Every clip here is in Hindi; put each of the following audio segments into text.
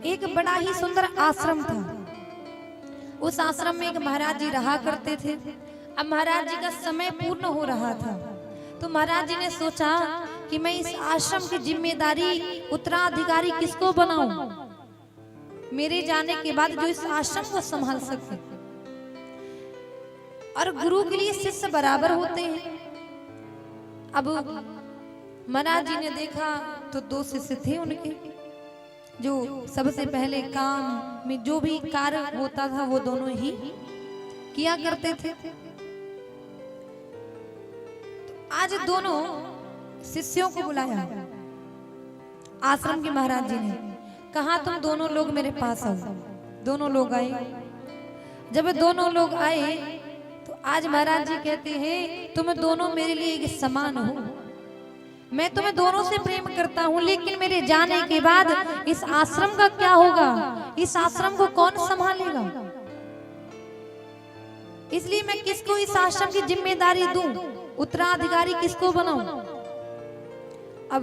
एक बड़ा ही सुंदर आश्रम था। उस आश्रम में एक महाराज जी रहा करते थे। अब महाराज जी का समय पूर्ण हो रहा था, तो महाराज जी ने सोचा कि मैं इस आश्रम की जिम्मेदारी उत्तराधिकारी किसको बनाऊं, मेरे जाने के बाद जो इस आश्रम को संभाल सके। और गुरु के लिए शिष्य बराबर होते हैं। अब महाराज जी ने देखा तो दो शिष्य थे उनके, जो सबसे पहले काम में जो भी कार्य होता था वो दोनों ही किया करते थे। तो आज दोनों शिष्यों को बुलाया आश्रम के महाराज जी ने, कहा तुम दोनों लोग मेरे पास आओ। दोनों लोग आए। जब दोनों लोग आए तो आज महाराज जी कहते हैं तुम दोनों मेरे लिए एक समान हो, मैं तुम्हें दोनों से प्रेम करता हूं, लेकिन मेरे जाने के बाद इस आश्रम का क्या होगा, इस आश्रम को कौन संभालेगा, इसलिए मैं किसको इस आश्रम की जिम्मेदारी दूं, उत्तराधिकारी किसको बनाऊं। अब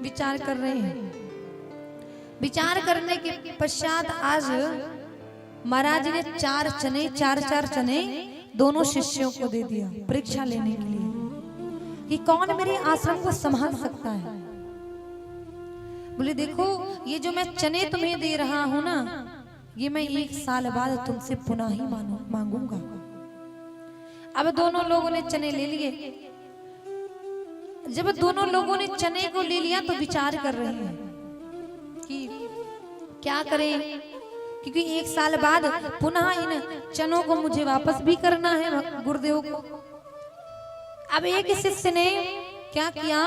विचार कर रहे हैं। विचार करने के पश्चात आज महाराज ने चार चने दोनों शिष्यों को दे दिया परीक्षा लेने के लिए कि कौन मेरे आश्रम को संभाल सकता है। बोले देखो ये जो मैं चने तुम्हें दे रहा हूं ना, ये मैं 1 साल बाद तुमसे पुनः ही मांगूंगा। अब दोनों लोगों ने चने ले लिए। जब दोनों लोगों ने चने को ले लिया तो विचार कर रहे हैं कि क्या करें, क्योंकि 1 साल बाद पुनः इन चनों को मुझे वापस भी करना है गुरुदेव को। अब एक शिष्य ने क्या किया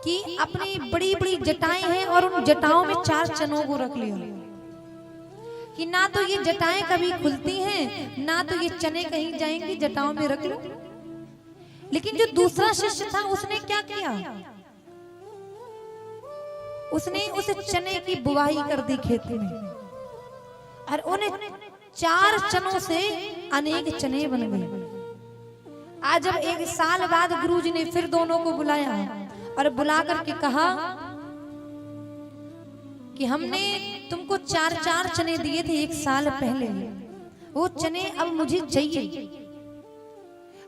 कि अपनी बड़ी बड़ी जटाएं हैं और उन जटाओं में 4 चनों को रख लिया कि ना तो ये जटाएं कभी खुलती हैं, ना तो ये चने कहीं जाएंगे, जटाओं में रख लो। लेकिन जो दूसरा शिष्य था उसने क्या किया, उसने उस चने की बुवाई कर दी खेत में और उन 4 चनों से अनेक चने बन गए। आज जब 1 साल बाद गुरुजी ने फिर दोनों को बुलाया और बुला करके कहा कि हमने तुमको 4 चने दिए थे 1 साल पहले, वो चने अब मुझे चाहिए।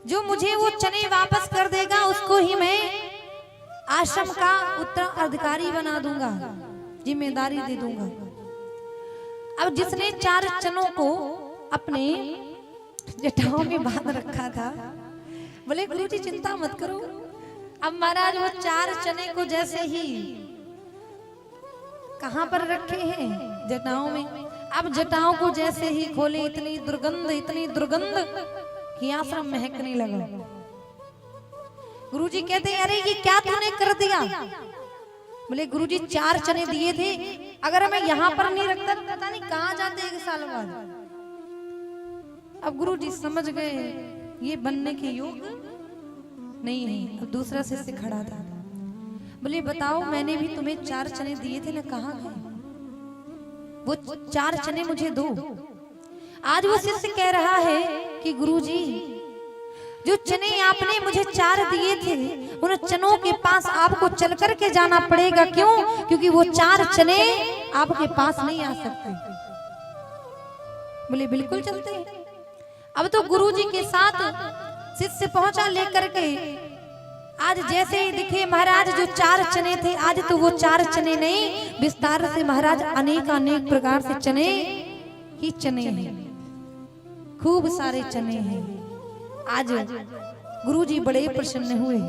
जो मुझे वो चने वापस कर देगा उसको ही मैं आश्रम का उत्तराधिकारी बना दूंगा, जिम्मेदारी दे दूंगा। अब जिसने 4 चनों को अपने जटाओं में बांध रखा था, बोले गुरुजी चिंता मत करो। अब महाराज वो 4 चने को जैसे ही कहां पर रखे हैं, जटाओं में। अब जटाओं को जैसे ही खोले इतनी दुर्गंध कि आश्रम महकने लगा। गुरुजी कहते हैं अरे ये क्या तूने कर दिया। बोले गुरुजी 4 चने दिए थे, अगर मैं यहाँ पर नहीं रखता तो पता नहीं कहाँ जाते 1 साल बाद। अब गुरुजी समझ गए ये बनने के योग नहीं है। अब दूसरा शिष्य खड़ा था, बोले बताओ मैंने भी तुम्हें 4 चने दिए थे ना, कहाँ गए वो 4 चने मुझे दो। आज वो शिष्य कह रहा है कि गुरुजी जो चने आपने मुझे 4 दिए थे, उन चनों के पास आपको चल करके जाना पड़ेगा। क्यों? क्योंकि वो 4 चने आपके पास नहीं आ सकते। बोले बिल्कुल चलते हैं। अब तो गुरुजी के साथ शिष्य पहुंचा लेकर के। आज जैसे ही दिखे महाराज जो 4 चने थे, आज तो वो 4 चने नहीं, विस्तार से महाराज अनेक प्रकार से चने ही चने हैं, खूब सारे चने हैं। आज गुरुजी बड़े प्रसन्न हुए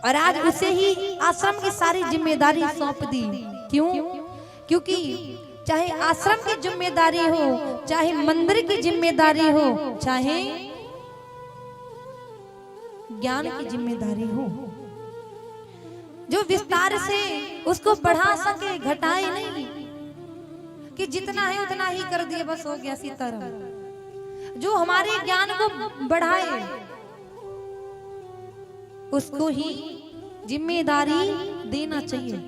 और आज उसे ही आश्रम की सारी जिम्मेदारी सौंप दी। क्यों? क्योंकि चाहे आश्रम की जिम्मेदारी हो, चाहे मंदिर की जिम्मेदारी हो, चाहे ज्ञान की जिम्मेदारी हो, जो विस्तार से उसको बढ़ा सके, घटाए नहीं कि जितना है उतना ही कर दिए बस हो गया सीताराम। जो हमारे ज्ञान को बढ़ाए उसको ही जिम्मेदारी देना चाहिए।